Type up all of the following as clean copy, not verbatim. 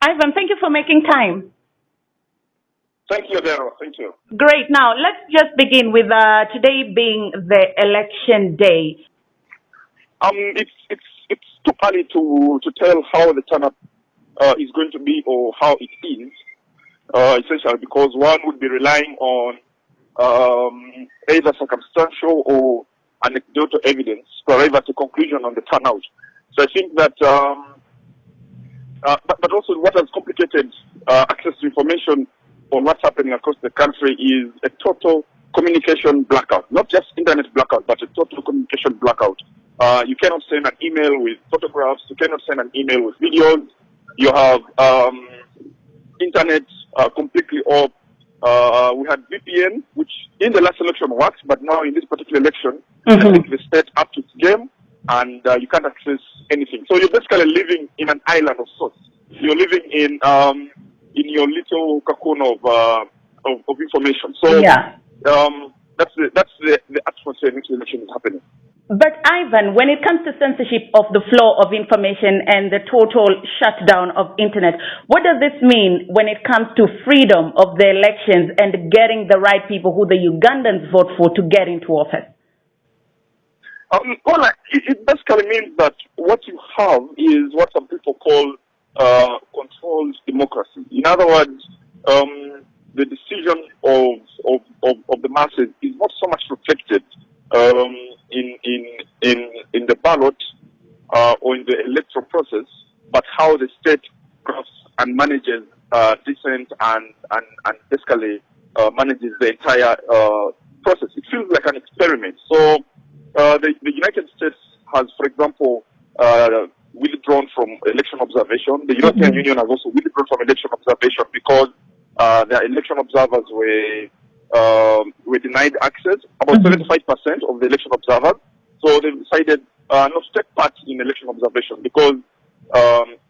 Ivan, thank you for making time. Thank you, Dero. Thank you. Great. Now, let's just begin with today being the election day. It's too early to tell how the turnout is going to be or how it is, essentially because one would be relying on either circumstantial or anecdotal evidence to arrive at a conclusion on the turnout. So I think that, but also what has complicated access to information on what's happening across the country is a total communication blackout. Not just internet blackout, but a total communication blackout. You cannot send an email with photographs. You cannot send an email with videos. You have internet completely off. We had VPN, which in the last election worked, but now in this particular election, I think the state upped its game, and you can't access anything. So you're basically living in an island of sorts. You're living in your little cocoon of information. So that's the atmosphere in which the election is happening. But Ivan, when it comes to censorship of the flow of information and the total shutdown of internet, what does this mean when it comes to freedom of the elections and getting the right people who the Ugandans vote for to get into office? Well, it basically means that what you have is what some people call controlled democracy. In other words, the decision of the masses is not so much reflected in the ballot or in the electoral process, but how the state crafts and manages dissent and basically manages the entire process. It feels like an experiment. So the United States has, for example, withdrawn from election observation. The European Union has also withdrawn from election observation because their election observers were denied access. About 75% of the election observers. So they decided not to take part in election observation because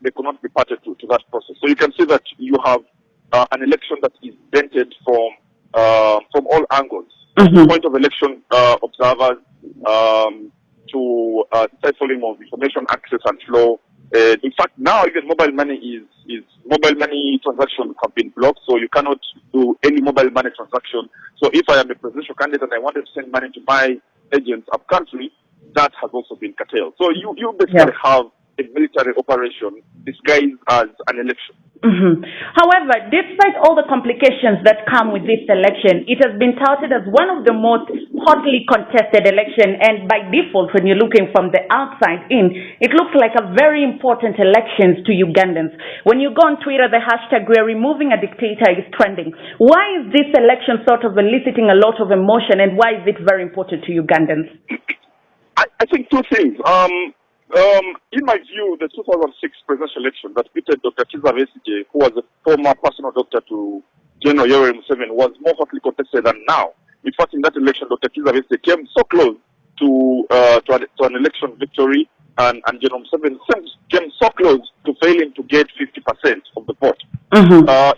they could not be party to that process. So you can see that you have an election that is dented from all angles. From the point of election observers to stifling of information access and flow. In fact, now even mobile money mobile money transactions have been blocked, so you cannot do any mobile money transaction. So if I am a presidential candidate and I wanted to send money to my agents up country, that has also been curtailed. So you basically have a military operation disguised as an election. However, despite all the complications that come with this election, it has been touted as one of the most hotly contested elections, and by default, when you're looking from the outside in, it looks like a very important election to Ugandans. When you go on Twitter, the hashtag "we're removing a dictator" is trending. Why is this election sort of eliciting a lot of emotion, and why is it very important to Ugandans? I think two things. In my view, the 2006 presidential election that pitted Dr. Kizza Besigye, who was a former personal doctor to General Yoweri Museveni, was more hotly contested than now. In fact, in that election, Dr. Kizza Besigye came so close to an election victory, and General Museveni came so close to failing to get 50% of the vote.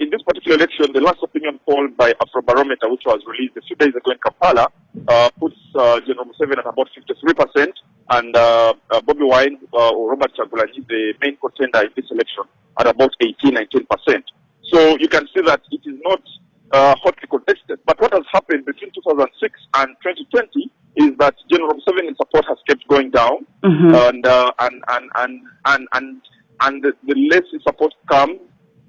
In this particular election, the last opinion poll by Afrobarometer, which was released a few days ago in Kampala, puts General Museveni at about 53%, and Bobi Wine or Robert Kyagulanyi, the main contender in this election, at about 18-19%. So you can see that it is not hotly contested. But what has happened between 2006 and 2020 is that General Museveni's support has kept going down, and the less his support comes,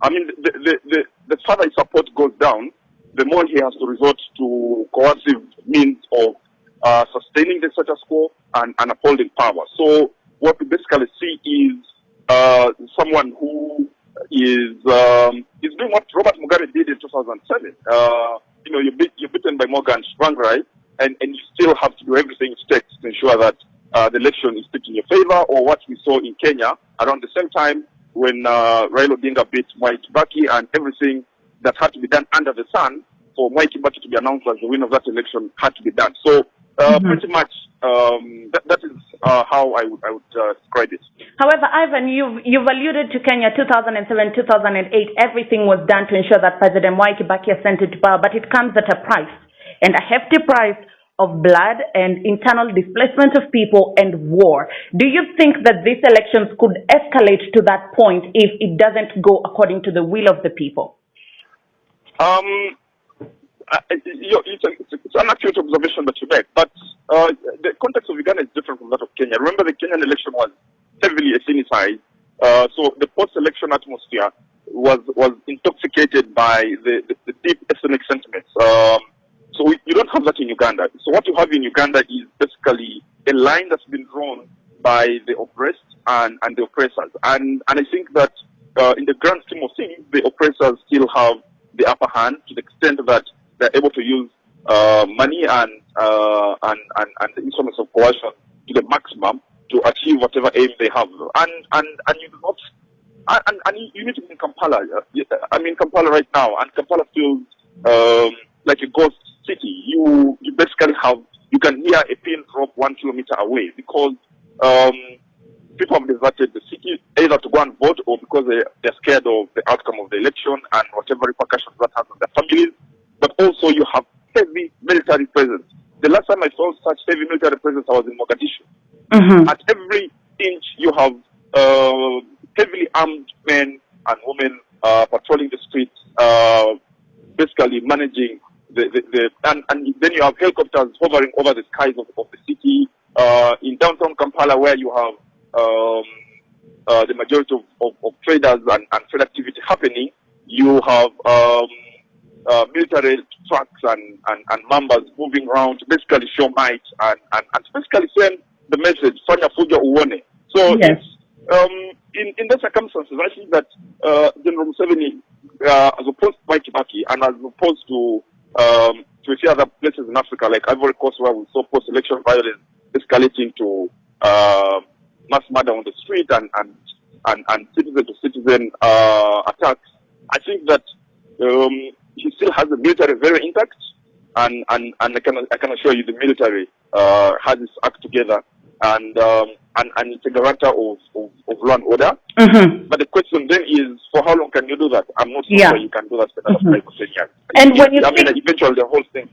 I mean, the further his support goes down, the more he has to resort to coercive means of sustaining the status quo and upholding power. So what we basically see is someone who is doing what Robert Mugabe did in 2007. You're beaten by Morgan Tsvangirai, and you still have to do everything it takes to ensure that the election is put in your favor, or what we saw in Kenya around the same time when Raila Odinga beat Mwai Kibaki, and everything that had to be done under the sun for Mwai Kibaki to be announced as the winner of that election had to be done. So pretty much that is how I would describe it. However, Ivan, you've alluded to Kenya 2007, 2008. Everything was done to ensure that President Mwai Kibaki ascended to power, but it comes at a price, and a hefty price of blood and internal displacement of people and war. Do you think that these elections could escalate to that point if it doesn't go according to the will of the people? It's an accurate observation that you make, but the context of Uganda is different from that of Kenya. Remember, the Kenyan election was heavily ethnicized, so the post-election atmosphere was intoxicated by the deep ethnic sentiments. So you don't have that in Uganda. So what you have in Uganda is basically a line that's been drawn by the oppressed and the oppressors. And I think that in the grand scheme of things, the oppressors still have the upper hand to the extent that they're able to use money and the instruments of coercion to the maximum to achieve whatever aim they have. And you do not. And you need to be in Kampala. I'm in Kampala right now, and Kampala feels like a ghost city. You basically you can hear a pin drop 1 kilometer away because people have deserted the city either to go and vote or because they're scared of the outcome of the election and whatever repercussions that has on their families. But also you have heavy military presence. The last time I saw such heavy military presence, I was in Mogadishu. Mm-hmm. At every inch you have heavily armed men and women patrolling the streets, basically managing and then you have helicopters hovering over the skies of the city. In downtown Kampala, where you have the majority of traders and trade activity happening, you have military trucks and members moving around to basically show might and to basically send the message, Fanya Fuja Uone. So yes. In those circumstances, I think that General Museveni, as opposed to Mike Kibaki and as opposed to a few other places in Africa, like Ivory Coast, where we saw post-election violence escalating to mass murder on the street and citizen-to-citizen attacks, I think that he still has the military very intact, and I can assure you the military has its act together, and it's a guarantor of law and order. Mm-hmm. But the question then is, for how long can you do that? I'm not sure you can do that for another 5 or 10 years. And when you eventually the whole thing.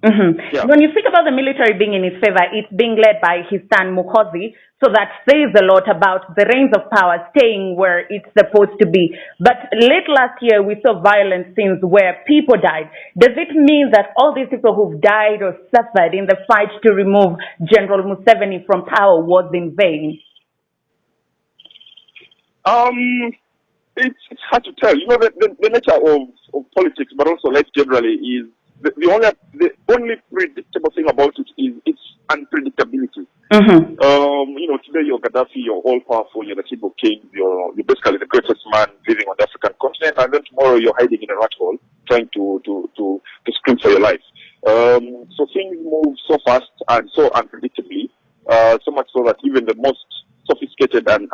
Mm-hmm. Yeah. When you speak about the military being in his favor, it's being led by his son Muhoozi, so that says a lot about the reins of power staying where it's supposed to be. But late last year, we saw violent scenes where people died. Does it mean that all these people who've died or suffered in the fight to remove General Museveni from power was in vain? It's hard to tell. You know, the nature of politics, but also life generally, is the only predictable thing about it is its unpredictability. Mm-hmm. You know, today you're Gaddafi, you're all powerful, you're the king of kings, you're basically the greatest man living on the African continent, and then tomorrow you're hiding in a rat hole trying to scream for your life. So things move so fast and so unpredictably, so much so that even the most sophisticated and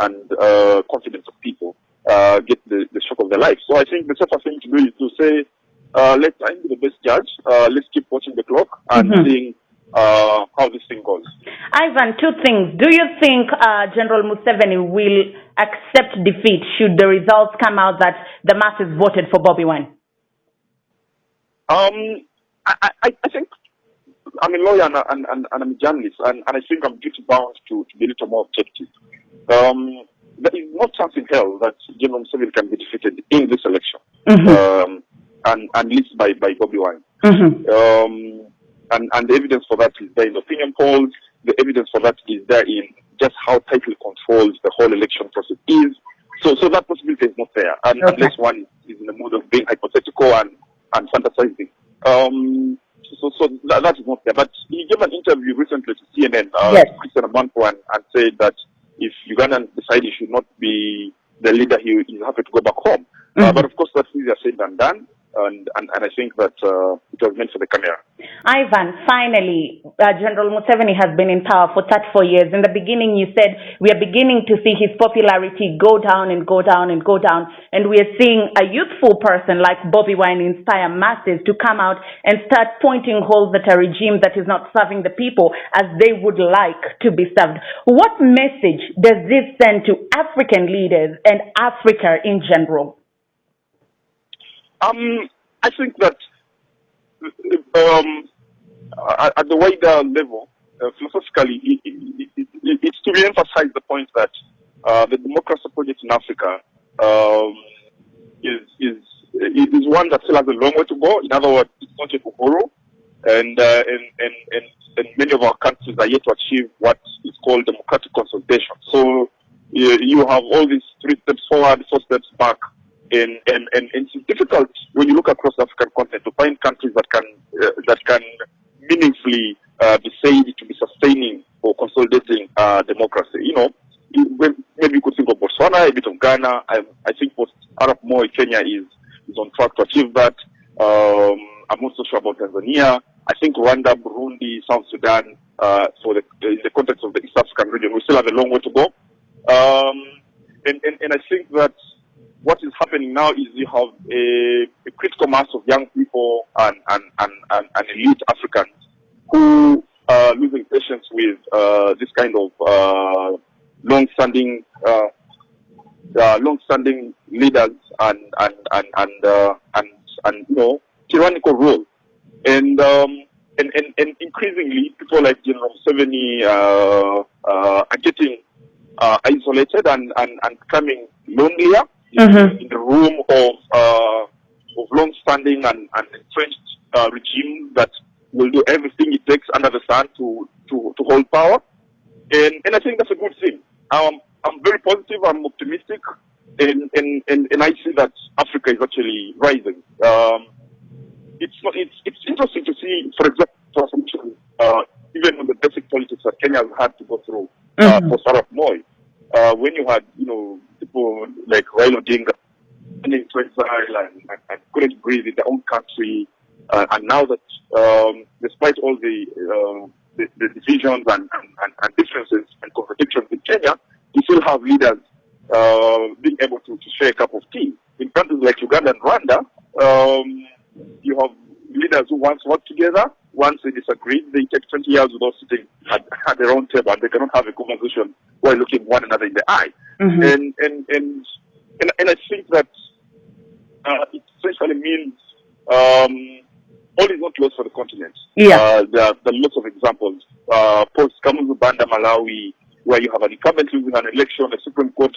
confident of people get the shock of their life. So I think the safer thing to do is to say, let time be the best judge. Let's keep watching the clock and seeing how this thing goes. Ivan, two things. Do you think General Museveni will accept defeat should the results come out that the masses voted for Bobi Wine? I think I'm a lawyer and I'm a journalist, and I think I'm duty bound to be a little more objective. There is no chance in hell that General Museveni can be defeated in this election. Mm-hmm. And least by Bobi Wine. Mm-hmm. And the evidence for that is there in the opinion polls. The evidence for that is there in just how tightly controlled the whole election process is. So that possibility is not there, unless one is in the mood of being hypothetical and fantasizing. So that is not there. But he gave an interview recently to CNN, Christian Amanpo, and said that if Ugandans decide he should not be the leader, he is happy to go back home. Mm-hmm. But of course, that's easier said than done. And I think that it was meant for the camera. Ivan, finally, General Museveni has been in power for 34 years. In the beginning, you said we are beginning to see his popularity go down and go down and go down. And we are seeing a youthful person like Bobi Wine inspire masses to come out and start pointing holes at a regime that is not serving the people as they would like to be served. What message does this send to African leaders and Africa in general? I think that at the wider level, philosophically, it's to re-emphasize the point that the democracy project in Africa is one that still has a long way to go. In other words, it's not yet to borrow, and many of our countries are yet to achieve what is called democratic consolidation. So you have all these 3 steps forward, 4 steps back, and it's difficult when you look across the African continent to find countries that can meaningfully be said to be sustaining or consolidating democracy. You know, maybe you could think of Botswana, a bit of Ghana. I think post-Arab Moi, Kenya is on track to achieve that. I'm also sure about Tanzania. I think Rwanda, Burundi, South Sudan, in the context of the East African region, we still have a long way to go. And I think that what is happening now is you have a critical mass of young people and elite Africans who are losing patience with this kind of long-standing leaders and you know, tyrannical rule. And increasingly, people like General Museveni are getting isolated and becoming lonelier in the room of long-standing and entrenched regimes that will do everything it takes under the sun to hold power. And I think that's a good thing. I'm very positive. I'm optimistic, and I see that Africa is actually rising. It's interesting to see, for example, even on the basic politics that Kenya has had to go through post-Arab Moi, when you had, you know, people like Raila Odinga into exile and couldn't breathe in their own country, and now that despite all the divisions and differences and contradictions in Kenya, you still have leaders being able to share a cup of tea. In countries like Uganda and Rwanda, you have leaders who once worked together. Once they disagreed, they take 20 years without sitting at their own table, and they cannot have a conversation while looking one another in the eye. And I think that it essentially means all is not lost for the continent. There are lots of examples. Post Kamuzu Banda, Malawi, where you have an incumbent losing an election, the Supreme Court,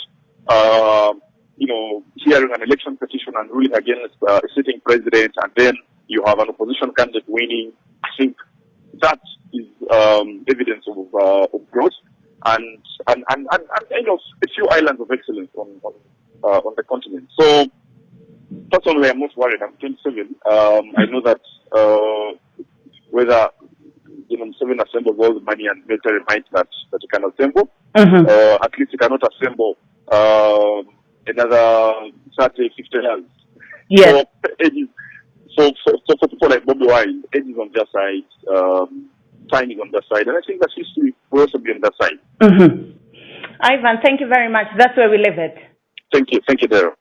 you know, hearing an election petition and ruling against a sitting president, and then you have an opposition candidate winning. I think that is evidence of growth and you know, a few islands of excellence on the continent. So personally, I'm most worried. I'm 27. I know that whether Museveni assembles all the money and military might that he can assemble, at least he cannot assemble another 30, 50 years. Yes. So for people like Bobi Wine, age is on their side, time is on their side, and I think that history will also be on their side. Ivan, thank you very much. That's where we leave it. Thank you, Daryl.